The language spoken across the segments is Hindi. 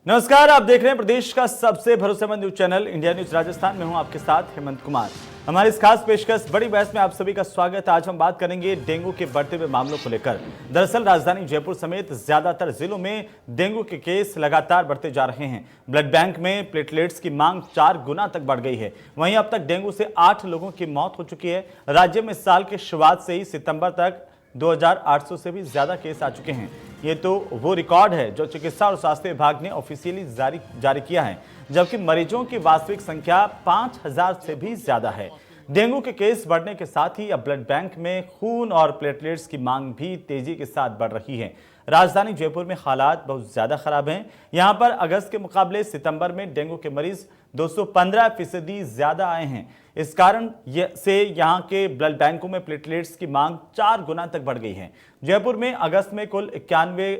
नमस्कार, आप देख रहे हैं प्रदेश का सबसे भरोसेमंद news channel India news Rajasthan में हूं आपके साथ हेमंत कुमार। हमारी इस खास पेशकश बड़ी बहस में आप सभी का स्वागत है। आज हम बात करेंगे डेंगू के बढ़ते हुए मामलों को लेकर। दरअसल राजधानी जयपुर समेत ज्यादातर जिलों में डेंगू के केस लगातार बढ़ते जा रहे हैं। ब्लड बैंक में प्लेटलेट्स की मांग 4 गुना तक बढ़ गई है। वहीं अब तक डेंगू से 8 लोगों की मौत हो चुकी है। राज्य में साल के शुरुआत से ही सितंबर तक 2800 से भी ज्यादा केस आ चुके हैं। ये तो वो रिकॉर्ड है जो चिकित्सा और स्वास्थ्य विभाग ने ऑफिशियली जारी किया है, जबकि मरीजों की वास्तविक संख्या 5000 से भी ज्यादा है। डेंगू के केस बढ़ने के साथ ही अब ब्लड बैंक में खून और प्लेटलेट्स की मांग भी तेजी के साथ बढ़ रही है। राजधानी जयपुर में हालात बहुत ज्यादा खराब हैं। यहां पर अगस्त के मुकाबले सितंबर में डेंगू के मरीज 215% ज्यादा आए हैं। इस कारण से यहां के ब्लड बैंकों में प्लेटलेट्स की मांग 4 गुना तक बढ़ गई है। जयपुर में अगस्त में कुल 91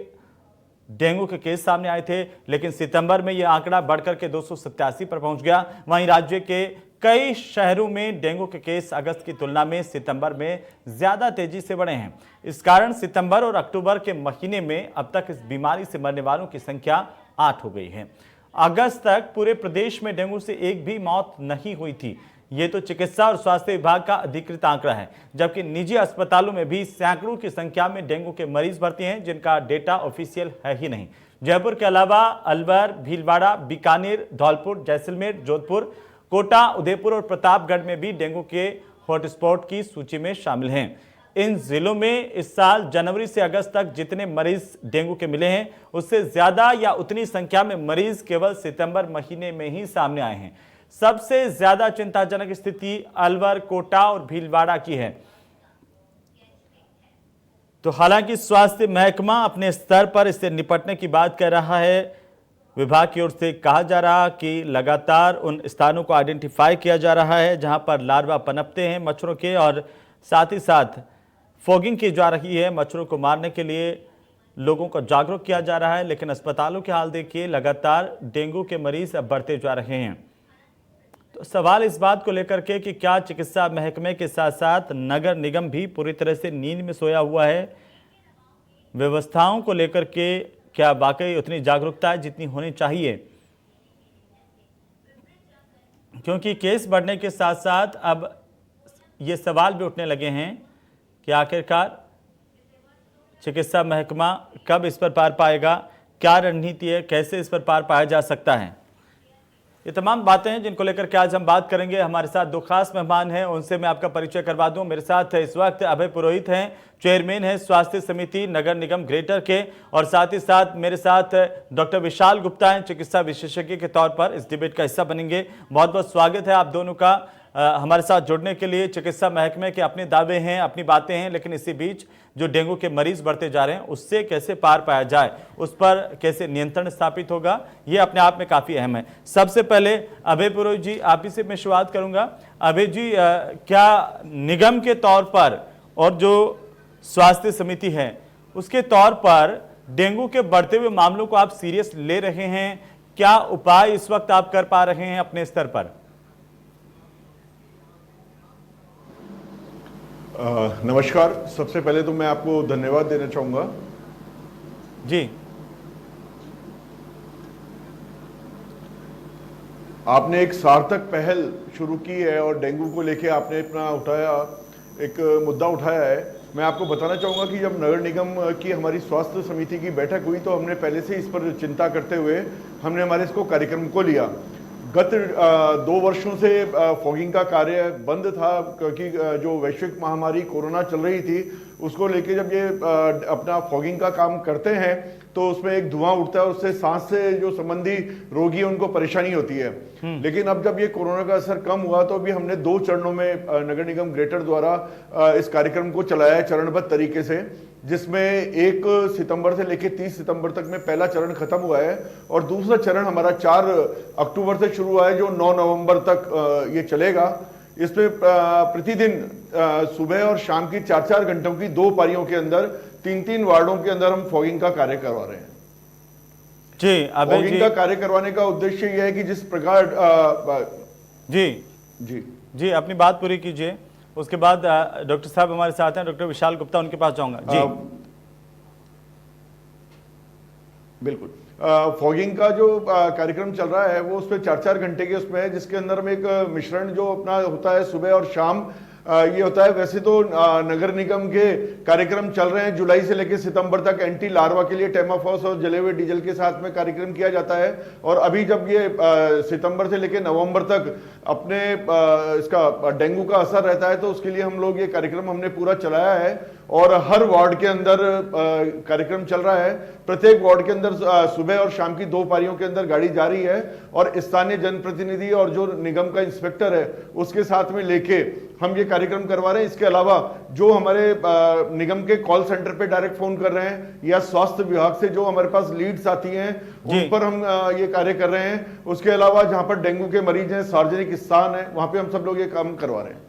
डेंगू के केस सामने आए थे, लेकिन सितंबर में यह आंकड़ा बढ़कर के 287 पर पहुंच गया। वहीं राज्य के कई शहरों में डेंगू के केस अगस्त की तुलना में सितंबर में ज्यादा तेजी से बढ़े हैं। इस कारण सितंबर और अक्टूबर के महीने में अब तक इस बीमारी से मरने वालों की संख्या 8 हो गई है। अगस्त तक पूरे प्रदेश में डेंगू से एक भी मौत नहीं हुई थी। ये तो चिकित्सा और स्वास्थ्य विभाग का अधिकृत आंकड़ा है, जबकि निजी अस्पतालों में भी सैकड़ों की संख्या में डेंगू के मरीज भर्ती हैं, जिनका डेटा ऑफिशियल है ही नहीं। जयपुर के अलावा अलवर, भीलवाड़ा, बीकानेर, धौलपुर, जैसलमेर, जोधपुर, कोटा, उदयपुर और प्रतापगढ़ में भी डेंगू के हॉटस्पॉट की सूची में शामिल हैं। इन जिलों में इस साल जनवरी से अगस्त तक जितने मरीज डेंगू के मिले हैं, उससे ज्यादा या उतनी संख्या में मरीज केवल सितंबर महीने में ही सामने आए हैं। सबसे ज्यादा चिंताजनक स्थिति अलवर, कोटा और भीलवाड़ा की है। तो हालांकि स्वास्थ्य महकमा अपने स्तर पर इससे निपटने की बात कर रहा है। विभाग की ओर से कहा जा रहा कि लगातार उन स्थानों को आइडेंटिफाई किया जा रहा है जहां पर लार्वा पनपते हैं मच्छरों के, और साथ ही साथ फॉगिंग की जा रही है। मच्छरों को मारने के लिए लोगों को जागरूक किया जा रहा है। लेकिन अस्पतालों के हाल देखिए, लगातार डेंगू के मरीज अब बढ़ते जा रहे हैं। तो सवाल इस बात को लेकर के कि क्या चिकित्सा महकमे के साथ साथ नगर निगम भी पूरी तरह से नींद में सोया हुआ है? व्यवस्थाओं को लेकर के क्या वाकई उतनी जागरूकता है जितनी होनी चाहिए? क्योंकि केस बढ़ने के साथ साथ अब ये सवाल भी उठने लगे हैं कि आखिरकार चिकित्सा महकमा कब इस पर पार पाएगा, क्या रणनीति है, कैसे इस पर पार पाया जा सकता है। ये तमाम बातें हैं जिनको लेकर के आज हम बात करेंगे। हमारे साथ दो खास मेहमान हैं, उनसे मैं आपका परिचय करवा दूं। मेरे साथ इस वक्त अभय पुरोहित हैं, चेयरमैन हैं स्वास्थ्य समिति नगर निगम ग्रेटर के, और साथ ही साथ मेरे साथ डॉक्टर विशाल गुप्ता हैं, चिकित्सा विशेषज्ञ के तौर पर इस डिबेट का हिस्सा बनेंगे। बहुत बहुत स्वागत है आप दोनों का हमारे साथ जुड़ने के लिए। चिकित्सा महकमे के अपने दावे हैं, अपनी बातें हैं, लेकिन इसी बीच जो डेंगू के मरीज बढ़ते जा रहे हैं उससे कैसे पार पाया जाए, उस पर कैसे नियंत्रण स्थापित होगा, ये अपने आप में काफी अहम है। सबसे पहले अभय पुरोहित जी, आप ही से मैं शुरुआत करूंगा। अभय जी, क्या निगम के तौर पर और जो स्वास्थ्य समिति है उसके तौर पर डेंगू के बढ़ते हुए मामलों को आप सीरियस ले रहे हैं? क्या उपाय इस वक्त आप कर पा रहे हैं अपने स्तर पर? नमस्कार। सबसे पहले तो मैं आपको धन्यवाद देना चाहूंगा। जी, आपने एक सार्थक पहल शुरू की है और डेंगू को लेके आपने अपना एक मुद्दा उठाया है। मैं आपको बताना चाहूंगा कि जब नगर निगम की हमारी स्वास्थ्य समिति की बैठक हुई तो हमने पहले से इस पर चिंता करते हुए हमने हमारे इसको कार्यक्रम को लिया। गत 2 वर्षों से फॉगिंग का कार्य बंद था, क्योंकि जो वैश्विक महामारी कोरोना चल रही थी उसको लेके जब ये अपना फॉगिंग का काम करते हैं तो उसमें एक धुआं उठता है और उससे सांस से जो संबंधी रोगी है उनको परेशानी होती है। लेकिन अब जब ये कोरोना का असर कम हुआ तो अभी हमने 2 चरणों में नगर निगम ग्रेटर द्वारा इस कार्यक्रम को चलाया है चरणबद्ध तरीके से, जिसमें 1 सितंबर से लेकर 30 सितंबर तक में पहला चरण खत्म हुआ है और दूसरा चरण हमारा 4 अक्टूबर से शुरू हुआ है जो 9 नवंबर तक ये चलेगा। इसमें प्रतिदिन सुबह और शाम की 4-4 घंटों की 2 पारियों के अंदर 3-3 वार्डों के अंदर हम फॉगिंग का कार्य करवा रहे हैं। जी, फॉगिंग का कार्य करवाने का उद्देश्य यह है कि जिस प्रकार जी जी जी अपनी बात पूरी कीजिए, उसके बाद डॉक्टर साहब हमारे साथ हैं, डॉक्टर विशाल गुप्ता, उनके पास जाऊंगा। जी बिल्कुल। फॉगिंग का जो कार्यक्रम चल रहा है वो उस पर 4-4 घंटे के उसमें है, जिसके अंदर में एक मिश्रण जो अपना होता है सुबह और शाम ये होता है। वैसे तो नगर निगम के कार्यक्रम चल रहे हैं, जुलाई से लेकर सितंबर तक एंटी लार्वा के लिए टेमाफॉस और जले हुए डीजल के साथ में कार्यक्रम किया जाता है। और अभी जब ये सितंबर से लेकर नवंबर तक अपने इसका डेंगू का असर रहता है, तो उसके लिए हम लोग ये कार्यक्रम हमने पूरा चलाया है और हर वार्ड के अंदर कार्यक्रम चल रहा है। प्रत्येक वार्ड के अंदर सुबह और शाम की 2 पारियों के अंदर गाड़ी जा रही है और स्थानीय जनप्रतिनिधि और जो निगम का इंस्पेक्टर है उसके साथ में लेके हम ये कार्यक्रम करवा रहे हैं। इसके अलावा जो हमारे निगम के कॉल सेंटर पे डायरेक्ट फोन कर रहे हैं या स्वास्थ्य विभाग से जो हमारे पास लीड्स आती हैं उन पर हम ये कार्य कर रहे हैं। उसके अलावा जहां पर डेंगू के मरीज हैं, सार्वजनिक स्थान है, वहां पे हम सब लोग ये काम करवा रहे हैं।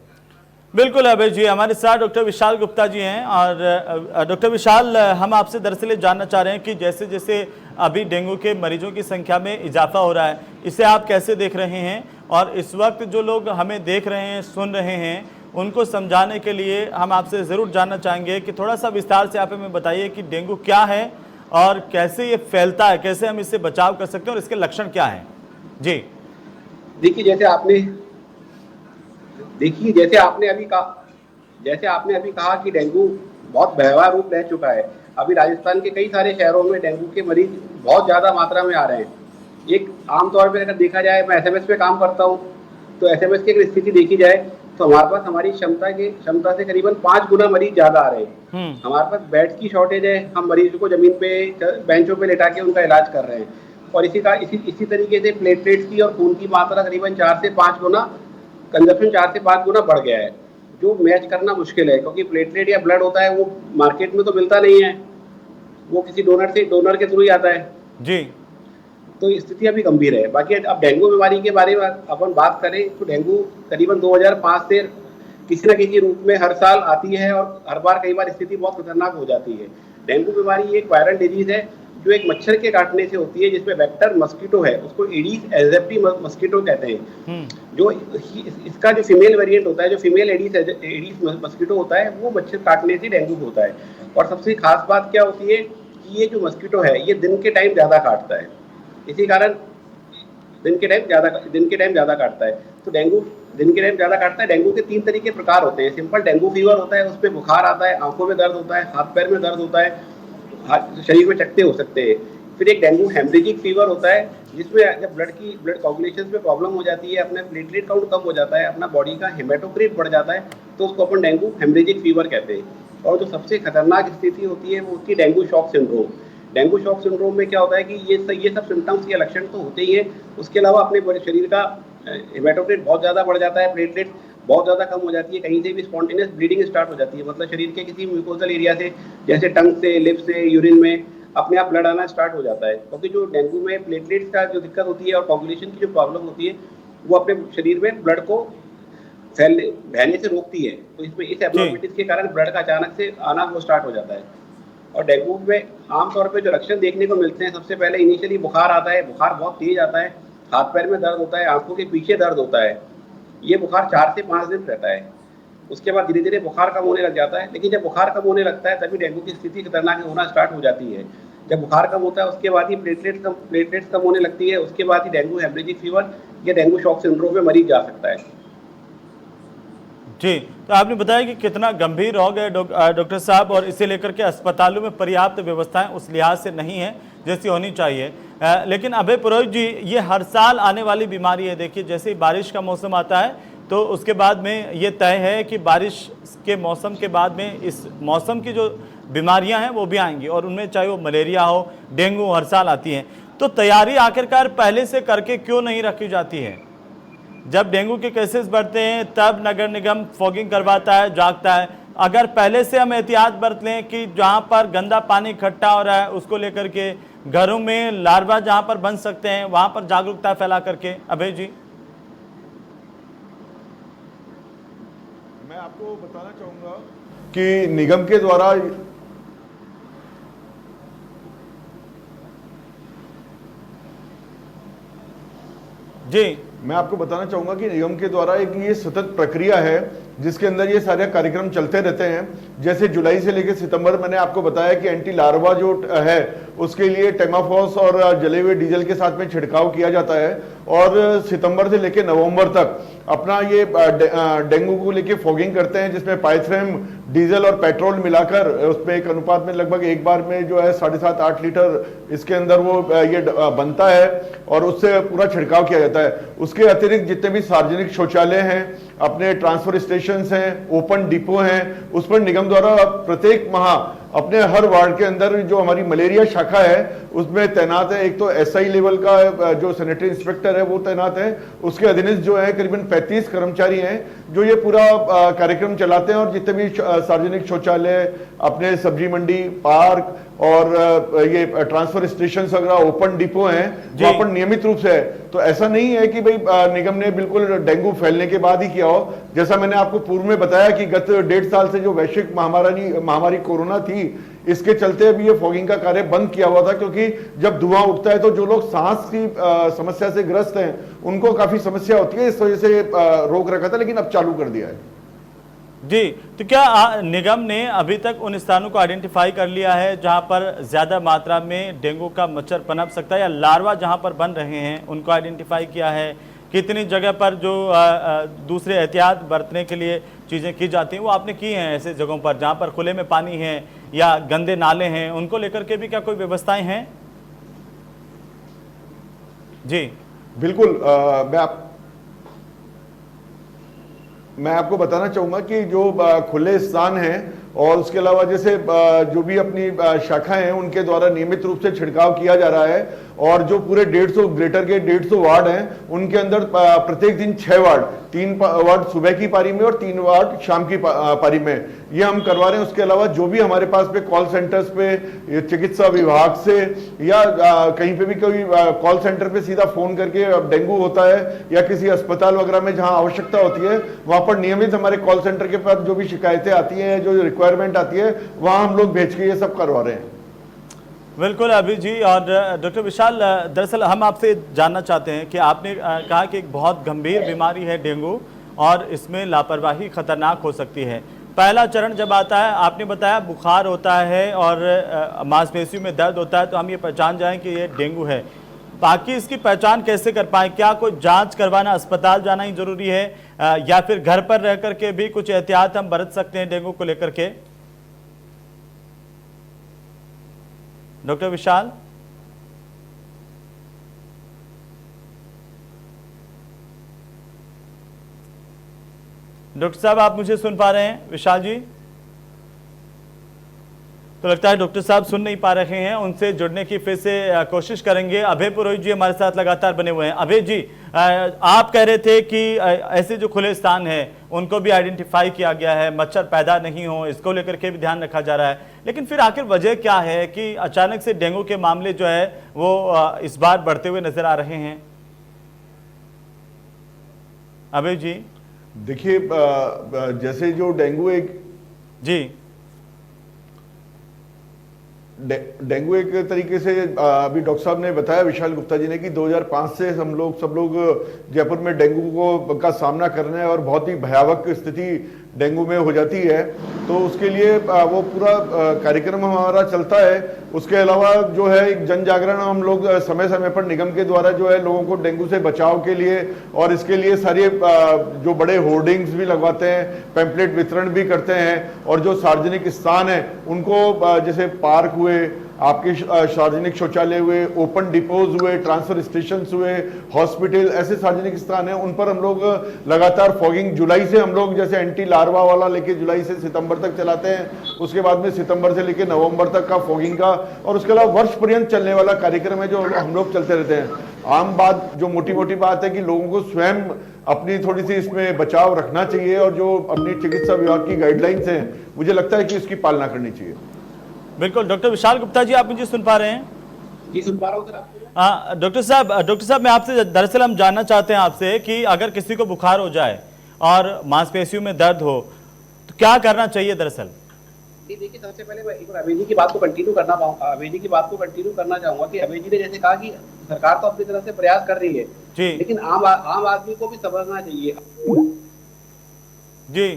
बिल्कुल अभय जी, हमारे साथ डॉक्टर विशाल गुप्ता जी हैं। और डॉक्टर विशाल, हम आपसे दरअसल जानना चाह रहे हैं कि जैसे जैसे अभी डेंगू के मरीजों की संख्या में इजाफा हो रहा है, इसे आप कैसे देख रहे हैं? और इस वक्त जो लोग हमें देख रहे हैं, सुन रहे हैं, उनको समझाने के लिए हम आपसे ज़रूर जानना चाहेंगे कि थोड़ा सा विस्तार से आप हमें बताइए कि डेंगू क्या है और कैसे ये फैलता है, कैसे हम इससे बचाव कर सकते हैं और इसके लक्षण क्या हैं? जी देखिए, जैसे आपने अभी कहा कि डेंगू बहुत भयावह रूप ले चुका है। अभी राजस्थान के कई सारे शहरों में डेंगू के मरीज बहुत ज़्यादा मात्रा में आ रहे हैं। एक आमतौर पर अगर देखा जाए, मैं एसएमएस पे काम करता हूँ, तो एसएमएस की अगर स्थिति देखी जाए तो हमारे पास हमारी क्षमता से करीबन 5 गुना मरीज ज़्यादा आ रहे हैं। हमारे पास बेड्स की शॉर्टेज है, हम मरीज को जमीन पे बेंचों पे लेटा के उनका इलाज कर रहे हैं। और इसी तरीके से प्लेटलेट्स की और खून की मात्रा करीबन 4 से 5 गुना, कंजप्शन 4 से 5 गुना बढ़ गया है, जो मैच करना मुश्किल है, क्योंकि प्लेटलेट या ब्लड होता है वो मार्केट में तो मिलता नहीं है, वो किसी डोनर के थ्रू ही आता है जी। तो स्थिति अभी गंभीर है। बाकी अब डेंगू बीमारी के बारे में अपन बात करें तो डेंगू करीबन 2005 से किसी न किसी रूप में हर साल आती है और हर बार कई बार स्थिति बहुत खतरनाक हो जाती है। डेंगू बीमारी एक वायरल डिजीज है जो एक मच्छर के काटने से होती है, जिसमें वेक्टर मस्कीटो है, उसको एडीज एजिप्टी मस्कीटो कहते हैं। जो इसका जो फीमेल वेरिएंट होता है, जो फीमेल एडीज मस्कीटो होता है, वो मच्छर काटने से डेंगू होता है। और सबसे खास बात क्या होती है कि ये जो मस्कीटो है ये दिन के टाइम ज़्यादा काटता है, इसी कारण दिन के टाइम ज़्यादा काटता है। तो डेंगू दिन के टाइम ज़्यादा काटता है। डेंगू के 3 तरीके प्रकार होते हैं। सिंपल डेंगू फीवर होता है, उसमें बुखार आता है, आंखों में दर्द होता है, हाथ पैर में दर्द होता है, शरीर में चकत्ते हो सकते हैं। फिर एक डेंगू हेमरेजिक फीवर होता है, जिसमें जब ब्लड कोगुलेशन में प्रॉब्लम हो जाती है, अपना प्लेटलेट काउंट कम हो जाता है, अपना बॉडी का हेमेटोक्रिट बढ़ जाता है, तो उसको अपन डेंगू हेमरेजिक फीवर कहते हैं। और जो सबसे खतरनाक स्थिति होती है वो होती है dengue shock syndrome. Dengue shock syndrome में क्या होता है कि ये सब सिम्टम्स के लक्षण तो होते ही हैं, उसके अलावा अपने बड़े शरीर का हेमेटोक्रिट बहुत ज़्यादा बढ़ जाता है, प्लेटलेट बहुत ज़्यादा कम हो जाती है, कहीं से भी स्पॉन्टेनियस ब्लीडिंग स्टार्ट हो जाती है। मतलब शरीर के किसी म्यूकोजल एरिया से, जैसे टंग से, लिप से, यूरिन में अपने आप ब्लड आना स्टार्ट हो जाता है। क्योंकि जो डेंगू में प्लेटलेट्स का जो दिक्कत होती है और कोगुलेशन की जो प्रॉब्लम होती है, वो अपने शरीर में ब्लड को बहने से रोकती है। तो इसमें इस एब्नॉर्मलिटीज के कारण ब्लड का अचानक से आना वो स्टार्ट हो जाता है। और डेंगू में आमतौर पे जो लक्षण देखने को मिलते हैं, सबसे पहले इनिशियली बुखार आता है, बुखार बहुत तेज आता है, हाथ पैर में दर्द होता है, आंखों के पीछे दर्द होता है। ये बुखार 4 से 5 दिन रहता है। उसके बाद धीरे धीरे बुखार कम होने लग जाता है, लेकिन जब बुखार कम होने लगता है तभी डेंगू की स्थिति खतरनाक होना स्टार्ट हो जाती है। जब बुखार कम होता है उसके बाद ही प्लेटलेट्स कम होने लगती है, उसके बाद ही डेंगू हेमरेजिक फीवर या डेंगू शॉक सिंड्रोम में मरीज जा सकता है। जी, तो आपने बताया कि कितना गंभीर रोग है डॉक्टर साहब, और इसे लेकर के अस्पतालों में पर्याप्त व्यवस्थाएं उस लिहाज से नहीं है जैसी होनी चाहिए। लेकिन अभय पुरोहित जी, ये हर साल आने वाली बीमारी है। देखिए, जैसे ही बारिश का मौसम आता है तो उसके बाद में ये तय है कि बारिश के मौसम के बाद में इस मौसम की जो बीमारियां हैं वो भी आएंगी, और उनमें चाहे वो मलेरिया हो, डेंगू, हर साल आती हैं। तो तैयारी आखिरकार पहले से करके क्यों नहीं रखी जाती है? जब डेंगू के केसेस बढ़ते हैं तब नगर निगम फॉगिंग करवाता है, जागता है। अगर पहले से हम एहतियात बरत लें कि जहाँ पर गंदा पानी इकट्ठा हो रहा है उसको लेकर के, घरों में लार्वा जहाँ पर बन सकते हैं वहाँ पर जागरूकता फैला करके। अभय जी, मैं आपको बताना चाहूँगा कि निगम के द्वारा जी, मैं आपको बताना चाहूंगा कि निगम के द्वारा एक ये सतत प्रक्रिया है जिसके अंदर ये सारे कार्यक्रम चलते रहते हैं। जैसे जुलाई से लेकर सितंबर मैंने आपको बताया कि एंटी लार्वा जो है उसके लिए टेमाफॉस और जले हुए डीजल के साथ में छिड़काव किया जाता है और सितंबर से लेकर नवंबर तक अपना ये डेंगू को लेके फॉगिंग करते हैं, जिसमें पाइथ्रेम, डीजल और पेट्रोल मिलाकर उसमें एक अनुपात में लगभग एक बार में जो है 7.5-8 लीटर इसके अंदर वो ये बनता है और उससे पूरा छिड़काव किया जाता है। उसके अतिरिक्त जितने भी सार्वजनिक शौचालय हैं, अपने ट्रांसफर स्टेशन हैं, ओपन डिपो हैं, उस पर निगम द्वारा प्रत्येक माह अपने हर वार्ड के अंदर जो हमारी मलेरिया शाखा है उसमें तैनात है। एक तो एसआई लेवल का जो सैनिटरी इंस्पेक्टर है वो तैनात है, उसके अधीनस्थ जो है करीबन 35 कर्मचारी हैं जो ये पूरा कार्यक्रम चलाते हैं और जितने भी सार्वजनिक शौचालय, अपने सब्जी मंडी, पार्क और ये ट्रांसफर स्टेशन वगैरह, ओपन डिपो हैं वहां पर नियमित रूप से है। तो ऐसा नहीं है कि भाई निगम ने बिल्कुल डेंगू फैलने के बाद ही किया हो। जैसा मैंने आपको पूर्व में बताया कि गत 1.5 साल से जो वैश्विक महामारी कोरोना थी, इसके चलते अभी ये फॉगिंग का कार्य बंद किया हुआ था, क्योंकि जब धुआं उठता है तो जो लोग सांस की समस्या से ग्रस्त हैं उनको काफी समस्या होती है, इस वजह से रोक रखा था, लेकिन अब चालू कर दिया है। जी, तो क्या निगम ने अभी तक उन स्थानों को आइडेंटिफाई कर लिया है जहां पर ज्यादा मात्रा में डेंगू का मच्छर पनप सकता है, या लार्वा जहां पर बन रहे हैं उनको आइडेंटिफाई किया है? कितनी जगह पर जो दूसरे एहतियात बरतने के लिए चीज़ें की जाती हैं वो आपने की हैं ऐसे जगहों पर जहां पर खुले में पानी है या गंदे नाले हैं, उनको लेकर के भी क्या कोई व्यवस्थाएं हैं? जी बिल्कुल, मैं आपको बताना चाहूंगा कि जो खुले स्थान हैं और उसके अलावा जैसे जो भी अपनी शाखाएं हैं उनके द्वारा नियमित रूप से छिड़काव किया जा रहा है और जो पूरे 150 ग्रेटर के 150 वार्ड हैं उनके अंदर प्रत्येक दिन 6 वार्ड, 3 वार्ड सुबह की पारी में और 3 वार्ड शाम की पारी में ये हम करवा रहे हैं। उसके अलावा जो भी हमारे पास पे कॉल सेंटर्स पे चिकित्सा विभाग से या कहीं पे भी कोई कॉल सेंटर पे सीधा फोन करके डेंगू होता है या किसी अस्पताल वगैरह में जहां आवश्यकता होती है वहां पर नियमित हमारे कॉल सेंटर के पास जो भी शिकायतें आती हैं, जो रिक्वायरमेंट आती है, वहां हम लोग भेज के ये सब करवा रहे हैं। बिल्कुल अभी जी। और डॉक्टर विशाल, दरअसल हम आपसे जानना चाहते हैं कि आपने कहा कि एक बहुत गंभीर बीमारी है डेंगू और इसमें लापरवाही खतरनाक हो सकती है। पहला चरण जब आता है, आपने बताया बुखार होता है और मांसपेशियों में दर्द होता है, तो हम ये पहचान जाएं कि ये डेंगू है। बाकी इसकी पहचान कैसे कर पाएं? क्या कोई जांच करवाना, अस्पताल जाना ही जरूरी है या फिर घर पर रह करके भी कुछ एहतियात हम बरत सकते हैं डेंगू को लेकर के? डॉक्टर विशाल। डॉक्टर साहब, आप मुझे सुन पा रहे हैं? विशाल जी, तो लगता है डॉक्टर साहब सुन नहीं पा रहे हैं। उनसे जुड़ने की फिर से कोशिश करेंगे। अभय पुरोहित जी हमारे साथ लगातार बने हुए हैं। अभय जी, आप कह रहे थे कि ऐसे जो खुले स्थान हैं उनको भी आइडेंटिफाई किया गया है, मच्छर पैदा नहीं हो इसको लेकर के भी ध्यान रखा जा रहा है, लेकिन फिर आखिर वजह क्या है कि अचानक से डेंगू के मामले जो है वो इस बार बढ़ते हुए नजर आ रहे हैं? अभय जी देखिए, जैसे जो डेंगू एक तरीके से अभी डॉक्टर साहब ने बताया, विशाल गुप्ता जी ने, कि 2005 से सब लोग जयपुर में डेंगू का सामना कर रहे हैं और बहुत ही भयावह स्थिति डेंगू में हो जाती है। तो उसके लिए वो पूरा कार्यक्रम हमारा चलता है। उसके अलावा जो है एक जन जागरण हम लोग समय समय पर निगम के द्वारा जो है लोगों को डेंगू से बचाव के लिए और इसके लिए सारे जो बड़े होर्डिंग्स भी लगवाते हैं, पैम्पलेट वितरण भी करते हैं और जो सार्वजनिक स्थान है उनको जैसे पार्क हुए, आपके सार्वजनिक शौचालय हुए, ओपन डिपोज हुए, ट्रांसफर स्टेशन हुए, हॉस्पिटल, ऐसे सार्वजनिक स्थान हैं उन पर हम लोग लगातार फॉगिंग जुलाई से हम लोग जैसे एंटी लार्वा वाला लेके जुलाई से सितंबर तक चलाते हैं। उसके बाद में सितंबर से लेके नवंबर तक का फॉगिंग का और उसके अलावा वर्ष पर्यंत चलने वाला कार्यक्रम है जो हम लोग चलते रहते हैं। आम बात, जो मोटी मोटी बात है कि लोगों को स्वयं अपनी थोड़ी सी इसमें बचाव रखना चाहिए और जो अपनी चिकित्सा विभाग की गाइडलाइंस हैं मुझे लगता है कि उसकी पालना करनी चाहिए। बिल्कुल। डॉक्टर विशाल गुप्ता जी, आप मुझे सुन पा रहे हैं? जी, सुन पा रहा हूँ सर आपको। हाँ डॉक्टर साहब, मैं आपसे दरअसल हम जानना चाहते हैं आपसे कि अगर किसी को बुखार हो जाए और मांसपेशियों में दर्द हो तो क्या करना चाहिए दरअसल? देखिए, सबसे पहले मैं एक बार अभय जी की बात को कंटिन्यू करना चाहूंगा कि अभय जी ने जैसे कहा कि सरकार तो अपनी तरफ से प्रयास कर रही है जी, लेकिन आम आदमी को भी समझना चाहिए। जी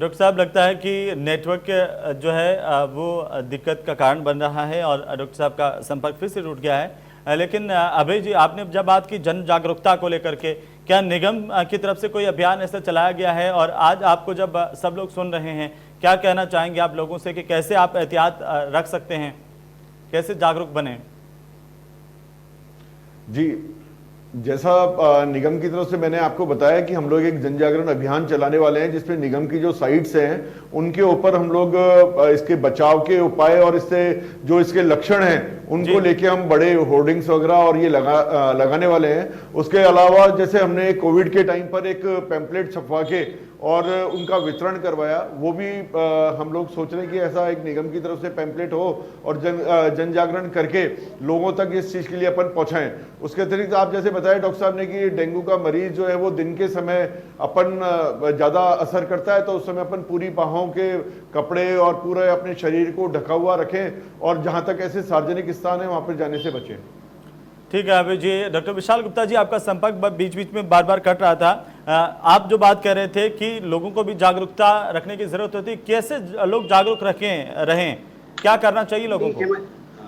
डॉक्टर साहब, लगता है कि नेटवर्क जो है वो दिक्कत का कारण बन रहा है और डॉक्टर साहब का संपर्क फिर से टूट गया है। लेकिन अभय जी, आपने जब बात की जन जागरूकता को लेकर के, क्या निगम की तरफ से कोई अभियान ऐसा चलाया गया है? और आज आपको जब सब लोग सुन रहे हैं, क्या कहना चाहेंगे आप लोगों से कि कैसे आप एहतियात रख सकते हैं, कैसे जागरूक बने? जी, जैसा निगम की तरफ से मैंने आपको बताया कि हम लोग एक जन जागरण अभियान चलाने वाले हैं, जिसमें निगम की जो साइट्स हैं उनके ऊपर हम लोग इसके बचाव के उपाय और इससे जो इसके लक्षण हैं उनको लेके हम बड़े होर्डिंग्स वगैरह और ये लगाने वाले हैं। उसके अलावा जैसे हमने कोविड के टाइम पर एक पैम्पलेट छपवा के और उनका वितरण करवाया, वो भी हम लोग सोच रहे हैं कि ऐसा एक निगम की तरफ से पैम्पलेट हो और जन जागरण करके लोगों तक इस चीज़ के लिए अपन पहुंचाएं। उसके अतिरिक्त आप जैसे बताया डॉक्टर साहब ने कि डेंगू का मरीज जो है वो दिन के समय अपन ज़्यादा असर करता है, तो उस समय अपन पूरी बाहों के कपड़े और पूरे अपने शरीर को ढका हुआ रखें और जहाँ तक ऐसे सार्वजनिक स्थान है वहाँ पर जाने से बचें। ठीक है अभी जी, डॉक्टर विशाल गुप्ता जी, आपका संपर्क बीच बीच में बार बार कट रहा था। आप जो बात कह रहे थे कि लोगों को भी जागरूकता रखने की जरूरत होती है, कैसे लोग जागरूक रहें, क्या करना चाहिए लोगों को?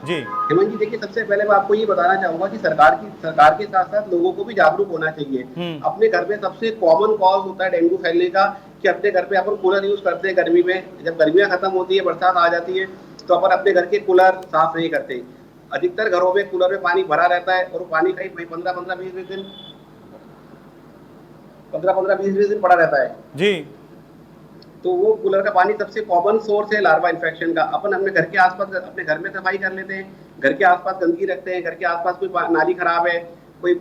जी हेमंत जी, देखिए, सबसे पहले मैं आपको ये बताना चाहूंगा कि सरकार के साथ साथ लोगों को भी जागरूक होना चाहिए। अपने घर में सबसे कॉमन कॉज होता है डेंगू फैलने का कि अपने घर पे अपन कूलर यूज करते हैं गर्मी में। जब गर्मियां खत्म होती है, बरसात आ जाती है, तो अपन अपने घर के कूलर साफ नहीं करते। अधिकतर घरों में कूलर में पानी भरा रहता है और वो पानी कहीं 15-20 दिन पड़ा रहता है जी। तो वो कूलर का पानी सबसे कॉमन सोर्स है लार्वा इन्फेक्शन का। अपन अपने घर के आसपास अपने घर में सफाई कर लेते हैं, घर के आसपास गंदगी रखते हैं, घर के आसपास कोई नाली खराब है, कोई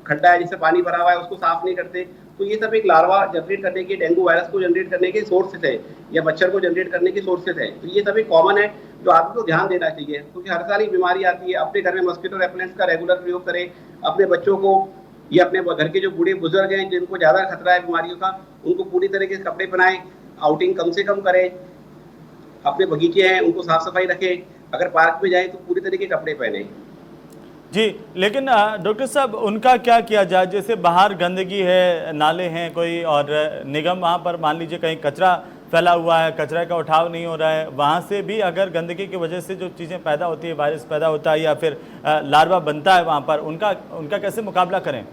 खड्डा है जिससे पानी भरा हुआ है, उसको साफ नहीं करते, तो ये सब एक लार्वा जनरेट करने के, डेंगू वायरस को जनरेट करने के सोर्सेज है या मच्छर को जनरेट करने के सोर्सेज है। तो ये सब एक कॉमन है जो आदमी को ध्यान देना चाहिए, क्योंकि हर साल ही बीमारी आती है। अपने घर में मॉस्किटो रेपेलेंट्स का रेगुलर प्रयोग करें, अपने बच्चों को या अपने घर के जो बूढ़े बुजुर्ग हैं जिनको ज्यादा खतरा है बीमारियों का, उनको पूरी तरीके से कपड़े पहनाएं, आउटिंग कम से कम करें, अपने बगीचे हैं उनको साफ सफाई रखें, अगर पार्क में जाए तो पूरी तरीके के कपड़े पहने। जी, लेकिन डॉक्टर साहब, उनका क्या किया जाए? जैसे बाहर गंदगी है, नाले हैं कोई, और निगम वहाँ पर मान लीजिए कहीं कचरा फैला हुआ है, कचरा का उठाव नहीं हो रहा है, वहाँ से भी अगर गंदगी की वजह से जो चीज़ें पैदा होती है, वायरस पैदा होता है या फिर लार्वा बनता है वहाँ पर, उनका कैसे मुकाबला करें?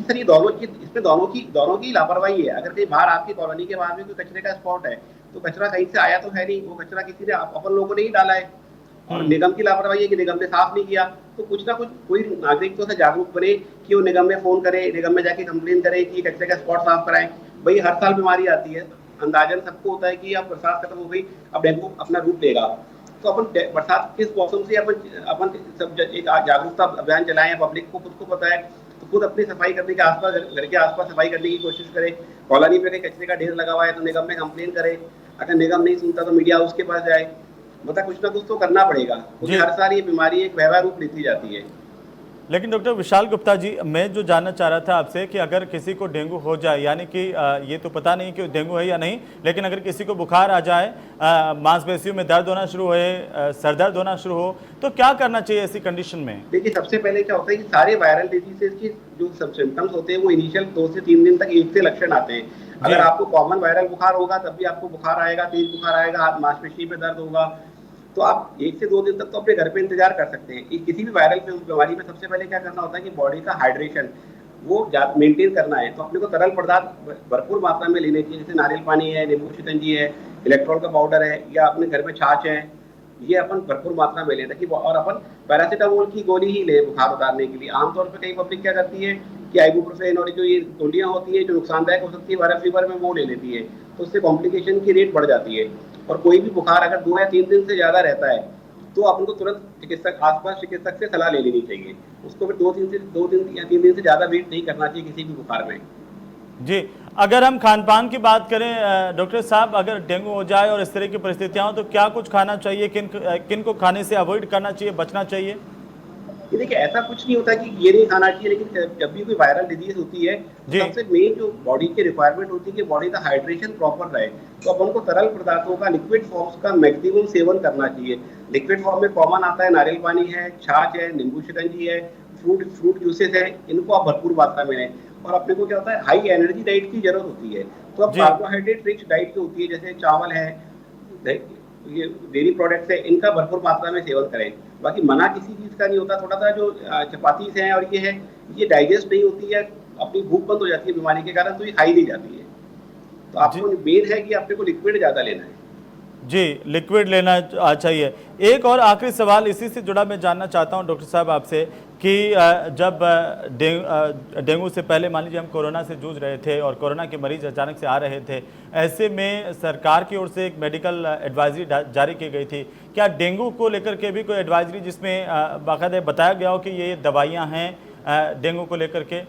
सर, ये दोनों की लापरवाही है। अगर कहीं बाहर आपकी कॉलोनी के बाहर में कोई कचरे का स्पॉट है, तो कचरा कहीं से आया तो है नहीं, वो कचरा किसी ने अपन लोगों ने ही डाला है और निगम की लापरवाही है कि निगम ने साफ नहीं किया। तो कुछ ना कुछ कोई नागरिक तो जागरूक बने कि वो निगम में फोन करे, निगम में जाके कंप्लेन करे कि कचरे का स्पॉट साफ कराएं। भाई, हर साल बीमारी आती है, अंदाजन सबको होता है कि अब बरसात खत्म हो गई, अब डेंगू अपना रूप लेगा, तो अपन बरसात किस मौसम से अपन सब एक जागरूकता अभियान चलाएं, पब्लिक को खुद को पता है, तो खुद अपनी सफाई करने के आसपास, घर के आसपास सफाई करने की कोशिश करें। कॉलोनी पे कहीं कचरे का ढेर लगा हुआ है तो निगम में कंप्लेन करें, अगर निगम नहीं सुनता तो मीडिया हाउस के पास जाए, मतलब कुछ ना कुछ तो करना पड़ेगा, क्योंकि हर साल ये बीमारी एक भयावह रूप लेती जाती है। लेकिन डॉक्टर विशाल गुप्ता जी, मैं जो जानना चाह रहा था आपसे कि अगर किसी को डेंगू हो जाए, यानी कि ये तो पता नहीं कि डेंगू है या नहीं, लेकिन अगर किसी को बुखार आ जाए, मांसपेशियों में दर्द होना शुरू हो, सर दर्द होना शुरू हो, तो क्या करना चाहिए ऐसी कंडीशन में? देखिए, सबसे पहले क्या होता है कि सारे वायरल डिजीजेस की जो सब सिम्टम्स होते हैं वो इनिशियल 2 से 3 दिन तक एक से लक्षण आते हैं। अगर आपको कॉमन वायरल बुखार होगा तब भी आपको बुखार आएगा, तेज बुखार आएगा, हाथ मांसपेशी पे दर्द होगा, तो आप 1 से 2 दिन तक तो अपने घर पे इंतजार कर सकते हैं। किसी भी वायरल बीमारी में सबसे पहले क्या करना होता है कि बॉडी का हाइड्रेशन वो मेंटेन करना है, तो अपने को तरल पदार्थ भरपूर मात्रा में लेने चाहिए, जैसे नारियल पानी है, नींबू शिकंजी है, इलेक्ट्रॉल का पाउडर है, या अपने घर में छाछ है, ये अपन भरपूर मात्रा में लें ताकि, और अपन पैरासीटामोल की गोली ही ले बुखार उतारने के लिए। आमतौर पर कई पब्लिक क्या करती है कि आइबुप्रोफेन और जो ये गोलियां होती है जो नुकसानदायक हो सकती है वायरल फीवर में, वो ले लेती है, तो उससे कॉम्प्लिकेशन की रेट बढ़ जाती है। और कोई भी बुखार अगर 2 या 3 दिन से ज्यादा रहता है तो अपन को तुरंत आसपास चिकित्सक से सलाह ले लेनी चाहिए। उसको फिर 2 दिन या 3 दिन से ज्यादा वेट नहीं करना चाहिए किसी भी बुखार में। जी, अगर हम खान पान की बात करें डॉक्टर साहब, अगर डेंगू हो जाए और इस तरह की परिस्थितियां हो तो क्या कुछ खाना चाहिए, किन को खाने से अवॉइड करना चाहिए, बचना चाहिए? देखिए, ऐसा कुछ नहीं होता कि ये नहीं खाना चाहिए, लेकिन जब भी कोई वायरल डिजीज होती है तो सबसे मेन जो बॉडी की रिक्वायरमेंट होती है कि बॉडी का हाइड्रेशन प्रॉपर रहे, तो अपन को तरल पदार्थों का, लिक्विड फॉर्म्स का मैक्सिमम सेवन करना चाहिए। लिक्विड फॉर्म में कॉमन आता है नारियल पानी है, छाछ है, नींबू शिकंजी है, फ्रूट जूसेस है, इनको आप भरपूर मात्रा में लें। और अपने को क्या होता है, हाई एनर्जी डाइट की जरूरत होती है। तो अब जी। कार्बोहाइड्रेट रिच डाइट जो होती है, जैसे चावल है, ये डेयरी प्रोडक्ट्स है, इनका भरपूर मात्रा में सेवन करें। बाकी मना किसी चीज का नहीं होता। थोड़ा सा जो चपातीस है और ये है, ये डाइजेस्ट नहीं होती है, अपनी भूख बंद हो जाती है बीमारी के कारण, तो ये खाई नहीं जाती है। तो जी। आपको मेन है कि अपने को लिक्विड ज्यादा लेना है। जी, लिक्विड लेना चाहिए। एक और आखिरी सवाल इसी से जुड़ा मैं जानना चाहता हूं डॉक्टर साहब आपसे कि जब डेंगू से पहले मान लीजिए हम कोरोना से जूझ रहे थे और कोरोना के मरीज अचानक से आ रहे थे, ऐसे में सरकार की ओर से एक मेडिकल एडवाइजरी जारी की गई थी। क्या डेंगू को लेकर के भी कोई एडवाइजरी जिसमें बाकायदा बताया गया हो कि ये दवाइयाँ हैं डेंगू को लेकर के?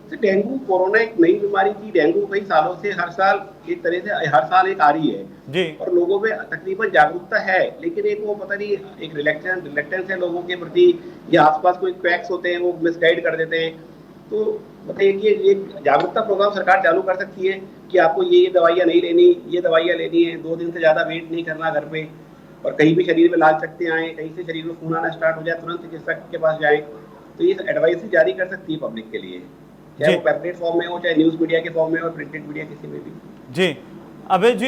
तो डेंगू, कोरोना एक नई बीमारी थी। डेंगू कई सालों से हर साल एक तरह से हर साल एक आ रही है जी। और लोगों में तकरीबन जागरूकता है, लेकिन एक वो पता नहीं एक रिलेक्टेंस है लोगों के प्रति, या आसपास कोई फैक्ट्स होते हैं वो मिसगाइड कर देते हैं। तो बताइए कि ये जागरूकता प्रोग्राम सरकार चालू कर सकती है कि आपको ये दवाइयाँ नहीं लेनी, ये दवाइयाँ लेनी है, 2 दिन से ज़्यादा वेट नहीं करना घर पे, और कहीं भी शरीर में लाल चकत्ते आए, कहीं से शरीर में खून आना स्टार्ट हो जाए, तुरंत चिकित्सक के पास जाएं। तो ये एडवाइस जारी कर सकती है पब्लिक के लिए, चाहे वो पैम्फलेट फॉर्म में हो, चाहे न्यूज मीडिया के फॉर्म में हो, प्रिंटेड मीडिया किसी में भी। जी। अभय जी,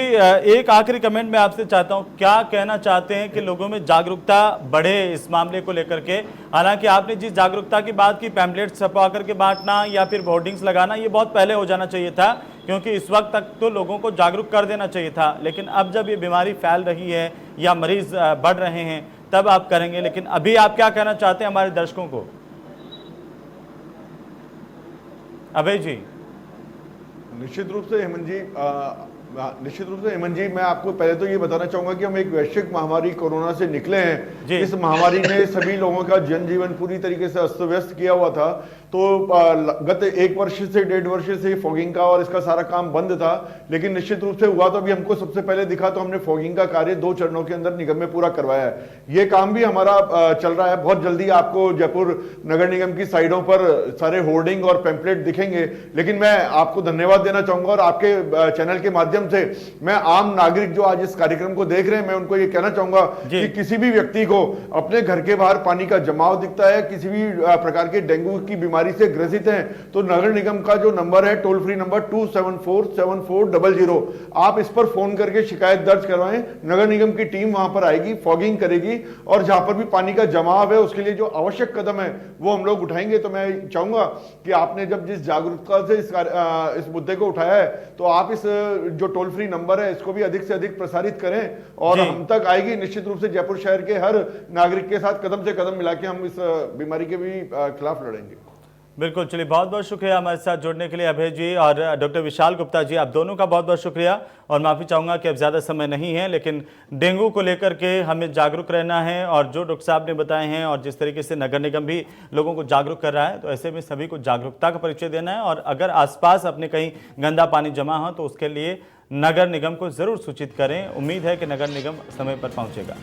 एक आखिरी कमेंट मैं आपसे चाहता हूं, क्या कहना चाहते हैं कि लोगों में जागरूकता बढ़े इस मामले को लेकर के? हालांकि आपने जिस जागरूकता की बात की, पैम्फलेट छपवा करके बांटना या फिर होर्डिंग्स लगाना, ये बहुत पहले हो जाना चाहिए था, क्योंकि इस वक्त तक तो लोगों को जागरूक कर देना चाहिए था। लेकिन अब जब ये बीमारी फैल रही है या मरीज बढ़ रहे हैं तब आप करेंगे, लेकिन अभी आप क्या कहना चाहते हैं हमारे दर्शकों को? अभय जी। निश्चित रूप से हेमंत जी, मैं आपको पहले तो ये बताना चाहूंगा कि हम एक वैश्विक महामारी कोरोना से निकले हैं। इस महामारी ने सभी लोगों का जनजीवन पूरी तरीके से अस्त व्यस्त किया हुआ था। तो गत 1 वर्ष से 1.5 वर्ष से फॉगिंग का और इसका सारा काम बंद था, लेकिन निश्चित रूप से हुआ तो अभी हमको सबसे पहले दिखा तो हमने फॉगिंग का कार्य 2 चरणों के अंदर निगम में पूरा करवाया है। ये काम भी हमारा चल रहा है। बहुत जल्दी आपको जयपुर नगर निगम की साइडों पर सारे होर्डिंग और पैम्पलेट दिखेंगे। लेकिन मैं आपको धन्यवाद देना चाहूंगा और आपके चैनल के माध्यम से मैं आम नागरिक जो आज इस कार्यक्रम को देख रहे हैं, मैं उनको ये कहना चाहूंगा कि किसी भी व्यक्ति को अपने घर के बाहर पानी का जमाव दिखता है, किसी भी प्रकार के डेंगू की बीमारी से ग्रसित हैं, तो नगर निगम का जो नंबर है, टोल फ्री नंबर 2747400, आप इस पर फोन करके शिकायत दर्ज करवाएं। नगर निगम की टीम वहां पर आएगी, फॉगिंग करेगी और जहां पर भी पानी का जमाव है उसके लिए जो आवश्यक कदम है वो हम लोग उठाएंगे। तो मैं चाहूंगा कि आपने जब जिस जागरूकता से इस मुद्दे को उठाया है, तो आप इस जो टोल फ्री नंबर है इसको भी अधिक से अधिक प्रसारित करें और हम तक आएगी। निश्चित रूप से जयपुर शहर के हर नागरिक के साथ कदम से कदम मिला के हम इस बीमारी के भी खिलाफ लड़ेंगे। बिल्कुल। चलिए, बहुत बहुत शुक्रिया हमारे साथ जुड़ने के लिए अभय जी और डॉक्टर विशाल गुप्ता जी, आप दोनों का बहुत बहुत शुक्रिया। और माफ़ी चाहूँगा कि अब ज़्यादा समय नहीं है, लेकिन डेंगू को लेकर के हमें जागरूक रहना है और जो डॉक्टर साहब ने बताए हैं और जिस तरीके से नगर निगम भी लोगों को जागरूक कर रहा है, तो ऐसे में सभी को जागरूकता का परिचय देना है। और अगर आसपास अपने कहीं गंदा पानी जमा हो तो उसके लिए नगर निगम को ज़रूर सूचित करें। उम्मीद है कि नगर निगम समय पर पहुँचेगा।